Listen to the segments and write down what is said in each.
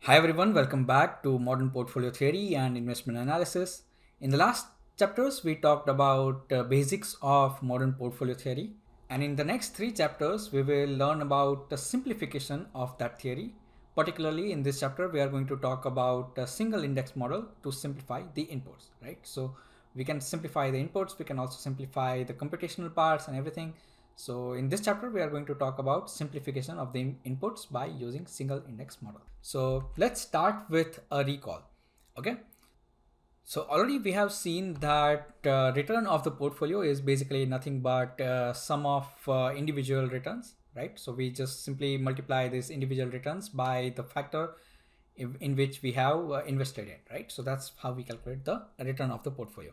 Hi everyone, welcome back to Modern Portfolio Theory and Investment Analysis. In the last chapters, we talked about basics of modern portfolio theory. And in the next three chapters, we will learn about the simplification of that theory. Particularly in this chapter, we are going to talk about a single index model to simplify the inputs, right? So we can simplify the inputs, we can also simplify the computational parts and everything. So in this chapter, we are going to talk about simplification of the inputs by using single index model. So let's start with a recall. Okay. So already we have seen that return of the portfolio is basically nothing but sum of individual returns, right? So we just simply multiply these individual returns by the factor in which we have invested in, right? So that's how we calculate the return of the portfolio.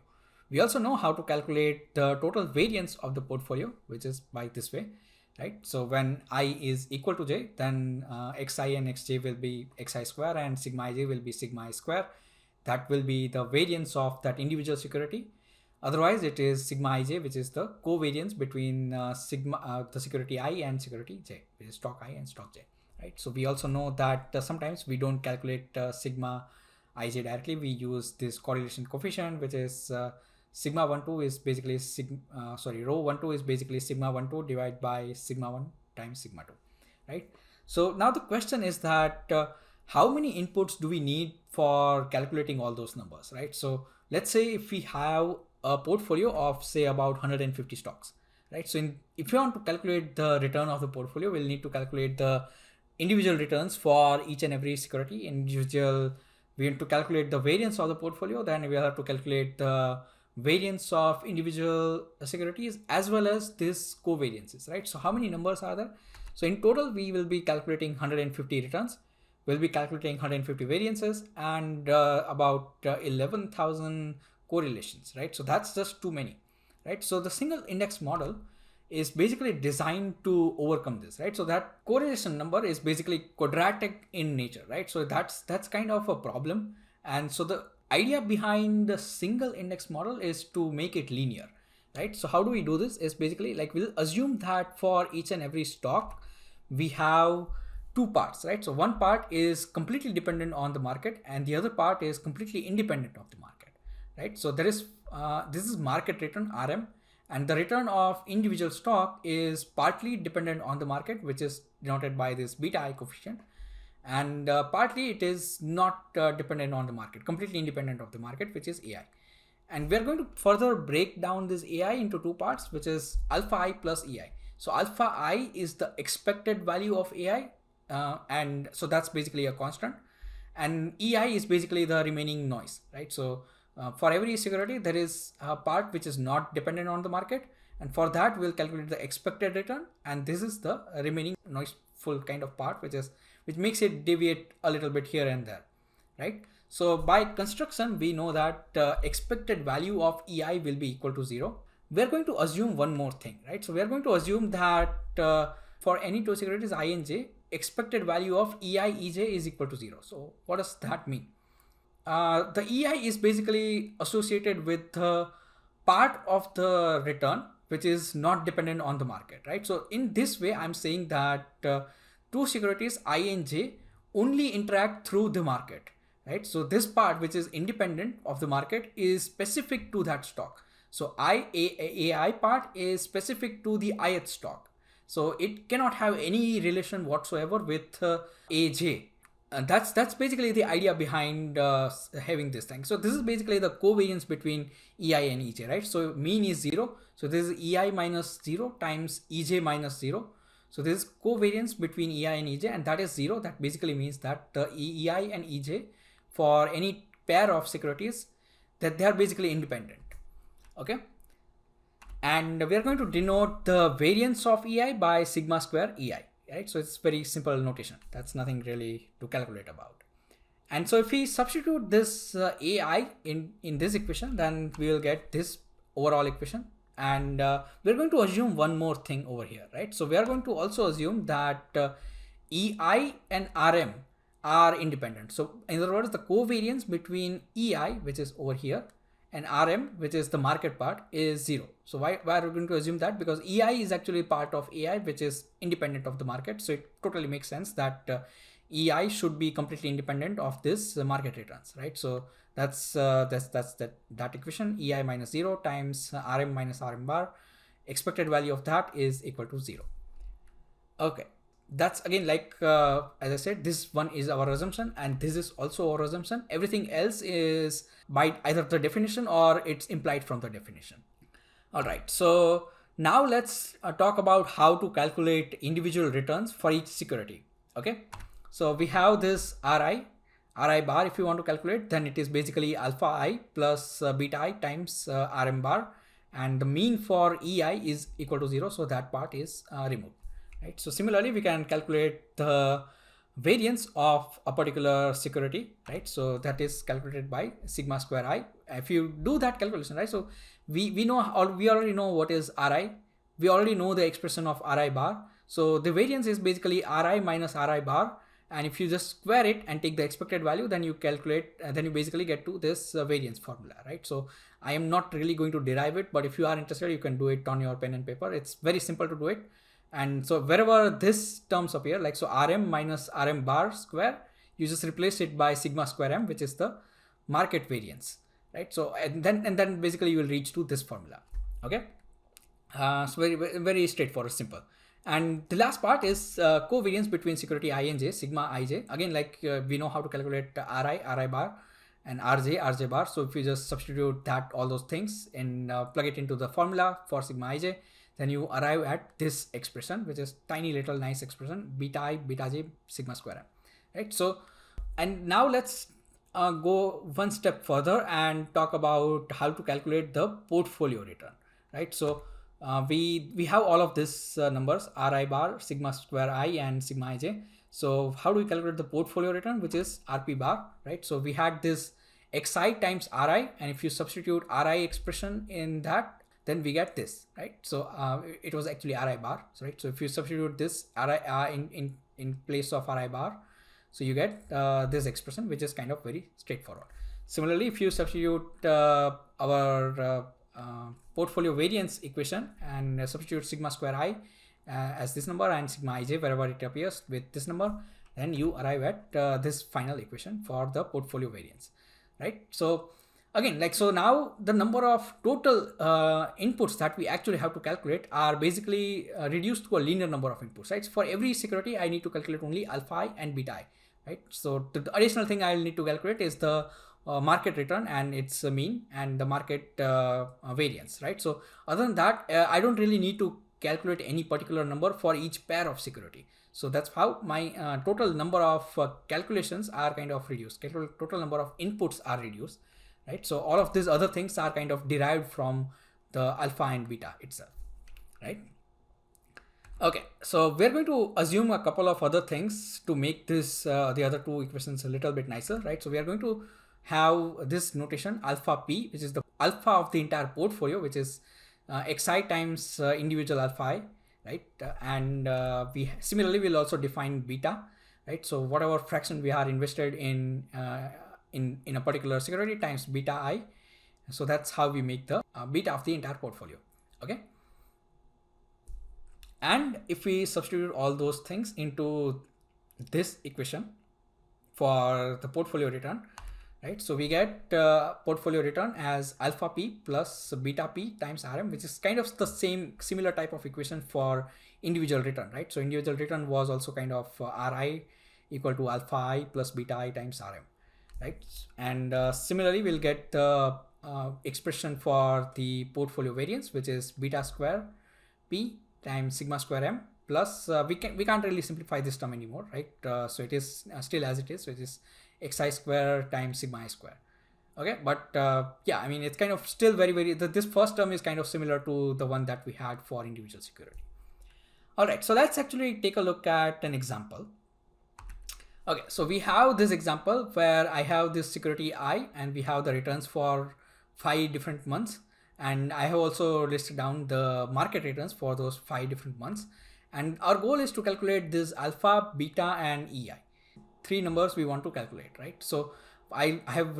We also know how to calculate the total variance of the portfolio, which is by this way, right? So when I is equal to j, then xi and xj will be xi square and sigma ij will be sigma I square. That will be the variance of that individual security. Otherwise, it is sigma ij, which is the covariance between the security I and security j, which is stock I and stock j, right? So we also know that sometimes we don't calculate sigma ij directly. We use this correlation coefficient, which is sigma 12 is basically rho 12 is basically sigma 12 divided by sigma 1 times sigma 2, right? So now the question is that how many inputs do we need for calculating all those numbers, right? So let's say if we have a portfolio of say about 150 stocks, right? So if you want to calculate the return of the portfolio, we'll need to calculate the individual returns for each and every security. We need to calculate the variance of the portfolio, then we have to calculate the variance of individual securities as well as this covariances, right? So how many numbers are there? So in total, we will be calculating 150 returns. We'll be calculating 150 variances and about 11,000 correlations, right? So that's just too many, right? So the single index model is basically designed to overcome this, right? So that correlation number is basically quadratic in nature, right? So that's kind of a problem. And so the idea behind the single index model is to make it linear, right? So how do we do this? Is basically like we'll assume that for each and every stock we have two parts, right? So one part is completely dependent on the market and the other part is completely independent of the market, right? So there is this is market return RM, and the return of individual stock is partly dependent on the market, which is denoted by this beta I coefficient, and partly it is not dependent on the market, completely independent of the market, which is AI. And we're going to further break down this AI into two parts, which is alpha I plus EI. So alpha I is the expected value of AI, and so that's basically a constant, and EI is basically the remaining noise, right? So for every security, there is a part which is not dependent on the market, and for that we'll calculate the expected return, and this is the remaining noiseful kind of part, which makes it deviate a little bit here and there, right? So by construction, we know that expected value of EI will be equal to 0. We're going to assume one more thing, right? So we're going to assume that for any two securities I and J, expected value of EI EJ is equal to 0. So what does that mean? The EI is basically associated with the part of the return which is not dependent on the market, right? So in this way, I'm saying that two securities I and J only interact through the market, right? So this part which is independent of the market is specific to that stock. So AI part is specific to the ith stock. So it cannot have any relation whatsoever with AJ. And that's basically the idea behind having this thing. So this is basically the covariance between EI and EJ, right? So mean is 0. So this is EI minus 0 times EJ minus 0. So this is covariance between EI and EJ, and that is 0. That basically means that the EI and EJ for any pair of securities, that they are basically independent. Okay. And we are going to denote the variance of EI by sigma square EI. Right? So it's very simple notation. That's nothing really to calculate about. And so if we substitute this AI in this equation, then we will get this overall equation. And we're going to assume one more thing over here, right? So we are going to also assume that EI and RM are independent. So in other words, the covariance between EI, which is over here, and RM, which is the market part, is 0. So why are we going to assume that? Because EI is actually part of AI, which is independent of the market. So it totally makes sense that EI should be completely independent of this market returns, right? So that's that equation, EI minus 0 times RM minus RM bar. Expected value of that is equal to 0. Okay, that's again like as I said, this one is our assumption and this is also our assumption. Everything else is by either the definition or it's implied from the definition. All right, so now let's talk about how to calculate individual returns for each security. Okay, so we have this RI bar. If you want to calculate, then it is basically alpha I plus beta I times RM bar, and the mean for EI is equal to 0, so that part is removed. Right. So similarly, we can calculate the variance of a particular security, right? So that is calculated by sigma square I. If you do that calculation, right? So we already know what is Ri. We already know the expression of Ri bar. So the variance is basically Ri minus Ri bar. And if you just square it and take the expected value, then you calculate, then you basically get to this variance formula, right? So I am not really going to derive it, but if you are interested, you can do it on your pen and paper. It's very simple to do it. And so wherever this terms appear, like so RM minus RM bar square, you just replace it by sigma square M, which is the market variance, right? So and then basically you will reach to this formula. Okay, so very straightforward, simple. And the last part is covariance between security I and J, sigma ij. Again, like we know how to calculate Ri bar and RJ bar. So if you just substitute that, all those things, and plug it into the formula for sigma ij, then you arrive at this expression, which is tiny little nice expression, beta I, beta j, sigma square m, right? So, and now let's go one step further and talk about how to calculate the portfolio return, right? So we have all of these numbers, Ri bar, sigma square I, and sigma ij. So how do we calculate the portfolio return, which is Rp bar, right? So we had this xi times Ri, and if you substitute Ri expression in that, then we get this, right? So it was actually Ri bar, right? So if you substitute this Ri in place of Ri bar, so you get this expression, which is kind of very straightforward. Similarly, if you substitute our portfolio variance equation and substitute sigma square I as this number and sigma ij wherever it appears with this number, then you arrive at this final equation for the portfolio variance, right? So again, like, so now the number of total inputs that we actually have to calculate are basically reduced to a linear number of inputs, right? So for every security, I need to calculate only alpha I and beta I, right? So the additional thing I'll need to calculate is the market return and its mean and the market variance, right? So other than that, I don't really need to calculate any particular number for each pair of security. So that's how my total number of calculations are kind of reduced. Total number of inputs are reduced. Right, so all of these other things are kind of derived from the alpha and beta itself, right? Okay, so we're going to assume a couple of other things to make this the other two equations a little bit nicer, right? So we are going to have this notation alpha p, which is the alpha of the entire portfolio, which is xi times individual alpha I, right? And we similarly will also define beta, right? So whatever fraction we are invested in a particular security times beta I. So that's how we make the beta of the entire portfolio. Okay. And if we substitute all those things into this equation for the portfolio return, right? So we get portfolio return as alpha p plus beta p times Rm, which is kind of the similar type of equation for individual return, right? So individual return was also kind of Ri equal to alpha I plus beta I times Rm. Right, and similarly we'll get the expression for the portfolio variance, which is beta square p times sigma square m plus we can't really simplify this term anymore, right? So it is still as it is, which is xi square times sigma I square. Okay, but yeah, I mean it's kind of still very this first term is kind of similar to the one that we had for individual security. All right, so let's actually take a look at an example. Okay, so we have this example where I have this security I and we have the returns for 5 different months, and I have also listed down the market returns for those 5 different months, and our goal is to calculate this alpha, beta and EI. 3 numbers we want to calculate, right? So I have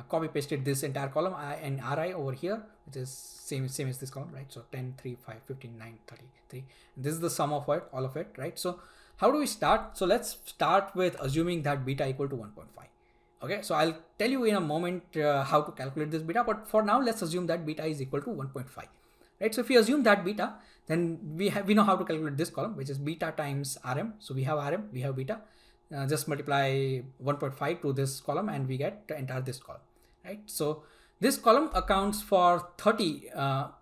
copy pasted this entire column and Ri over here, which is same as this column, right? So 10, 3, 5, 15, 9, 33. This is the sum of it, all of it, right? So how do we start? So let's start with assuming that beta equal to 1.5. Okay, so I'll tell you in a moment how to calculate this beta, but for now let's assume that beta is equal to 1.5. Right, so if we assume that beta, then we know how to calculate this column, which is beta times Rm. So we have Rm, we have beta. Just multiply 1.5 to this column and we get the entire this column. Right, so this column accounts for 30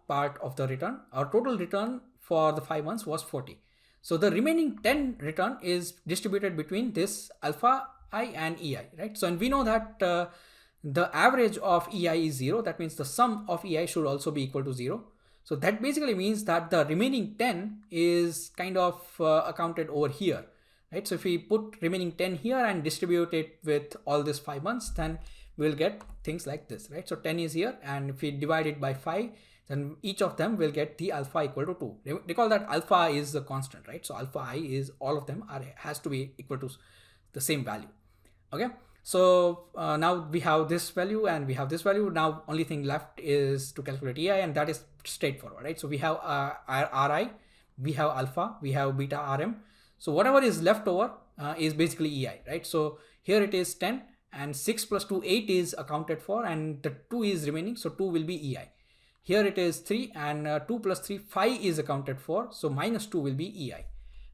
part of the return. Our total return for the 5 months was 40. So the remaining 10 return is distributed between this alpha I and EI, right? So, and we know that the average of EI is 0. That means the sum of EI should also be equal to 0. So that basically means that the remaining 10 is kind of accounted over here, right? So if we put remaining 10 here and distribute it with all this 5 months, then we'll get things like this, right? So 10 is here, and if we divide it by 5, then each of them will get the alpha equal to 2. Recall that alpha is a constant, right? So alpha I is all of them has to be equal to the same value. Okay, so now we have this value and we have this value. Now only thing left is to calculate EI, and that is straightforward, right? So we have Ri, we have alpha, we have beta Rm. So whatever is left over is basically EI, right? So here it is 10, and 6 plus 2, 8 is accounted for, and the 2 is remaining, so 2 will be EI. Here it is 3, and 2 plus 3, 5 is accounted for, so minus 2 will be EI,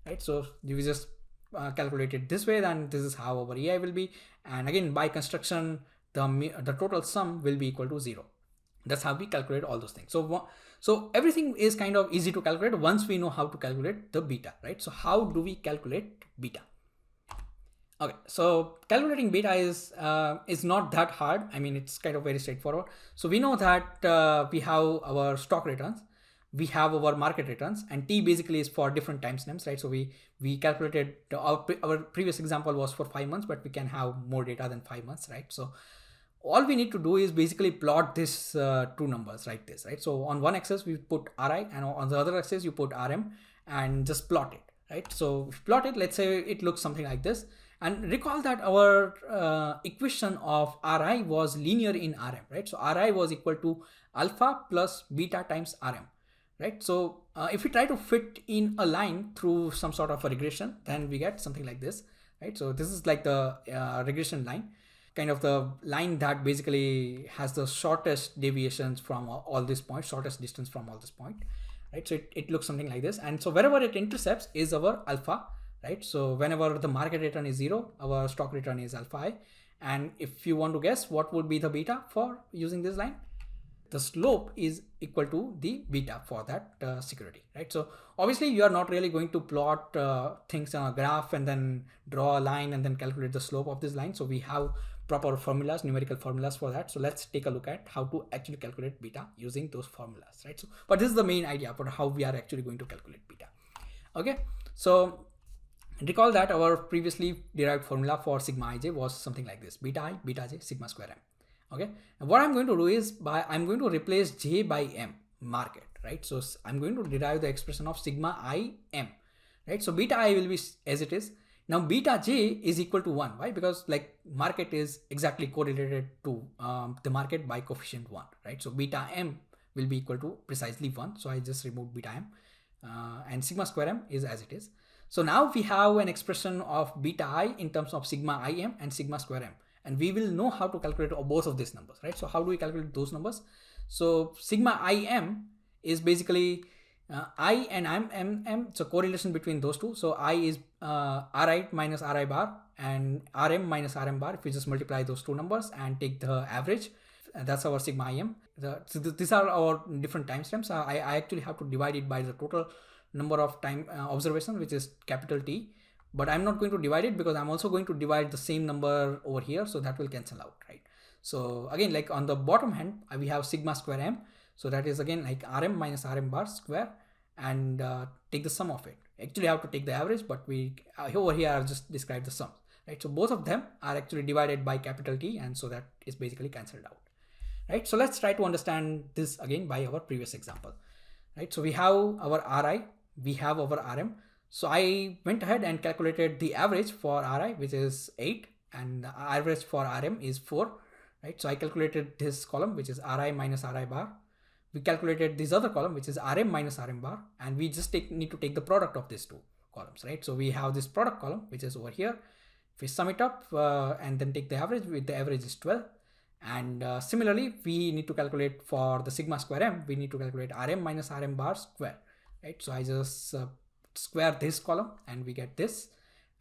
right? So we just calculate it this way, then this is how our EI will be. And again, by construction, the total sum will be equal to 0. That's how we calculate all those things. So everything is kind of easy to calculate once we know how to calculate the beta, right? So how do we calculate beta? Okay, so calculating beta is not that hard. I mean, it's kind of very straightforward. So we know that we have our stock returns, we have our market returns, and T basically is for different timestamps, right? So we calculated our previous example was for 5 months, but we can have more data than 5 months, right? So all we need to do is basically plot this two numbers like this, right? So on one axis we put Ri, and on the other axis you put Rm, and just plot it, right? So if you plot it, let's say it looks something like this. And recall that our equation of Ri was linear in Rm, right? So Ri was equal to alpha plus beta times Rm, right? So if we try to fit in a line through some sort of a regression, then we get something like this, right? So this is like the regression line, kind of the line that basically has the shortest deviations from all these points, shortest distance from all this point, right? So it looks something like this. And so wherever it intercepts is our alpha, right? So whenever the market return is 0, our stock return is alpha I. And if you want to guess what would be the beta for using this line, the slope is equal to the beta for that security, right? So obviously you are not really going to plot things on a graph and then draw a line and then calculate the slope of this line. So we have proper formulas, numerical formulas for that. So let's take a look at how to actually calculate beta using those formulas, right? So, but this is the main idea for how we are actually going to calculate beta. Okay, so recall that our previously derived formula for sigma ij was something like this: beta I, beta j, sigma square m. Okay, and what I'm going to do is I'm going to replace j by m, market, right? So I'm going to derive the expression of sigma I m, right? So beta I will be as it is. Now beta j is equal to 1. Why? Because like market is exactly correlated to the market by coefficient 1, right? So beta m will be equal to precisely 1. So I just removed beta m, and sigma square m is as it is. So now we have an expression of beta I in terms of sigma im and sigma square m, and we will know how to calculate both of these numbers, right? So how do we calculate those numbers? So sigma im is basically I and m, so correlation between those two. So I is Ri minus Ri bar, and Rm minus Rm bar. If we just multiply those two numbers and take the average, that's our sigma im. So these are our different timestamps. I actually have to divide it by the total number of time observation, which is capital T, but I'm not going to divide it because I'm also going to divide the same number over here, so that will cancel out, right? So again, like on the bottom hand, we have sigma square m, so that is again like Rm minus Rm bar square, and take the sum of it. Actually I have to take the average, but we over here I'll just describe the sums, right? So both of them are actually divided by capital T, and so that is basically cancelled out, right? So let's try to understand this again by our previous example, right? So we have our Ri, we have our Rm. So I went ahead and calculated the average for Ri, which is 8, and the average for Rm is 4, right? So I calculated this column, which is Ri minus Ri bar. We calculated this other column, which is Rm minus Rm bar, and we just need to take the product of these two, columns, right? So we have this product column, which is over here. If we sum it up and then take the average, with the average is 12. And similarly, we need to calculate for the sigma square m, we need to calculate rm minus rm bar square, right? So I just square this column and we get this.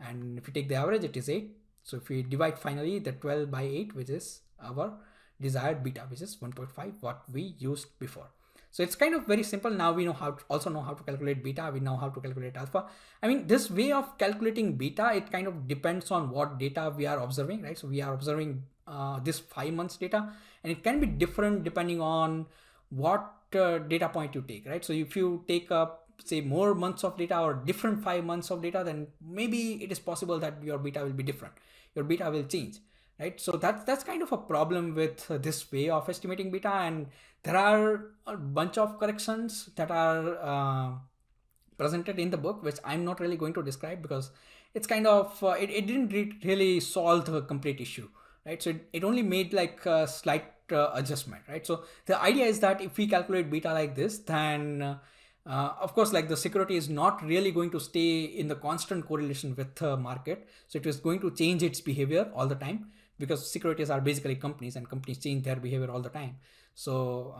And if we take the average, it is 8. So if we divide finally the 12 by 8, which is our desired beta, which is 1.5, what we used before. So it's kind of very simple. Now we know how to also know how to calculate beta. We know how to calculate alpha. I mean, this way of calculating beta, it kind of depends on what data we are observing, right? So we are observing this 5 months data, and it can be different depending on what data point you take, right? So if you take up say more months of data or different 5 months of data, then maybe it is possible that your beta will be different. Your beta will change, right? So that's kind of a problem with this way of estimating beta, and there are a bunch of corrections that are presented in the book, which I'm not really going to describe because it's kind of it didn't really solve the complete issue, right? So it only made like a slight adjustment, right? So the idea is that if we calculate beta like this, then of course, like the security is not really going to stay in the constant correlation with the market. So it is going to change its behavior all the time, because securities are basically companies, and companies change their behavior all the time. So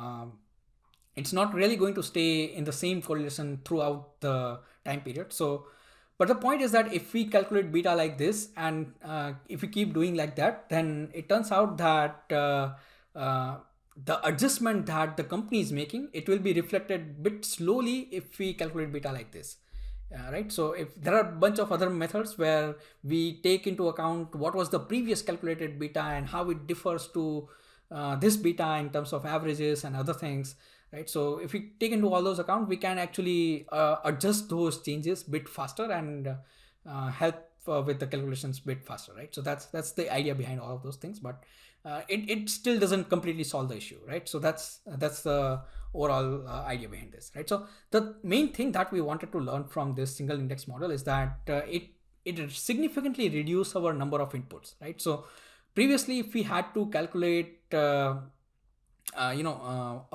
it's not really going to stay in the same correlation throughout the time period. So, but the point is that if we calculate beta like this, and if we keep doing like that, then it turns out that the adjustment that the company is making, it will be reflected bit slowly if we calculate beta like this, right? So if there are a bunch of other methods where we take into account what was the previous calculated beta and how it differs to this beta in terms of averages and other things, right? So if we take into all those accounts, we can actually adjust those changes bit faster and help with the calculations bit faster, right? So that's the idea behind all of those things, but it still doesn't completely solve the issue, right? So that's the overall idea behind this, right? So the main thing that we wanted to learn from this single index model is that it significantly reduced our number of inputs, right? So previously, if we had to calculate a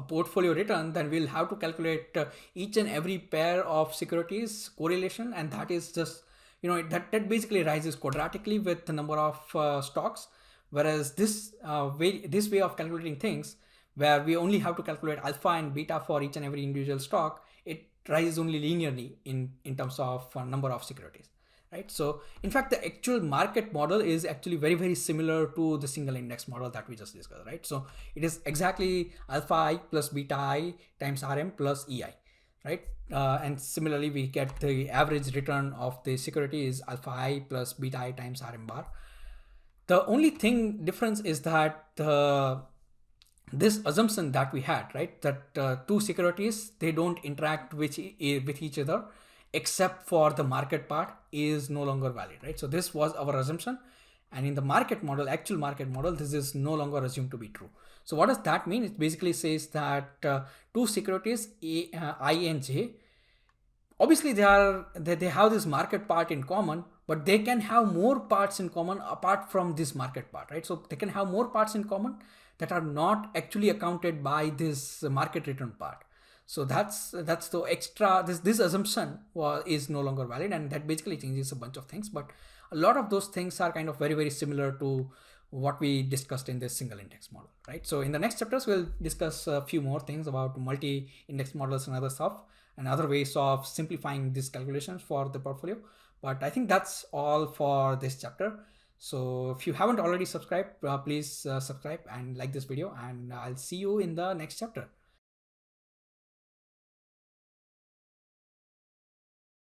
portfolio return, then we'll have to calculate each and every pair of securities correlation, and that is just that basically rises quadratically with the number of stocks. Whereas this way of calculating things, where we only have to calculate alpha and beta for each and every individual stock, it rises only linearly in terms of number of securities, right? So in fact, the actual market model is actually very, very similar to the single index model that we just discussed, right? So it is exactly alpha I plus beta I times Rm plus EI, right? And similarly, we get the average return of the security is alpha I plus beta I times Rm bar. The only difference is that this assumption that we had, right, that two securities, they don't interact with each other except for the market part, is no longer valid, right? So this was our assumption, and in the market model, actual market model, this is no longer assumed to be true. So what does that mean? It basically says that two securities I and J, obviously they have this market part in common, but they can have more parts in common apart from this market part, right? So they can have more parts in common that are not actually accounted by this market return part. So that's the extra, this assumption is no longer valid, and that basically changes a bunch of things. But a lot of those things are kind of very, very similar to what we discussed in this single index model, right? So in the next chapters, we'll discuss a few more things about multi-index models and other stuff, and other ways of simplifying these calculations for the portfolio. But I think that's all for this chapter. So if you haven't already subscribed, please subscribe and like this video, and I'll see you in the next chapter.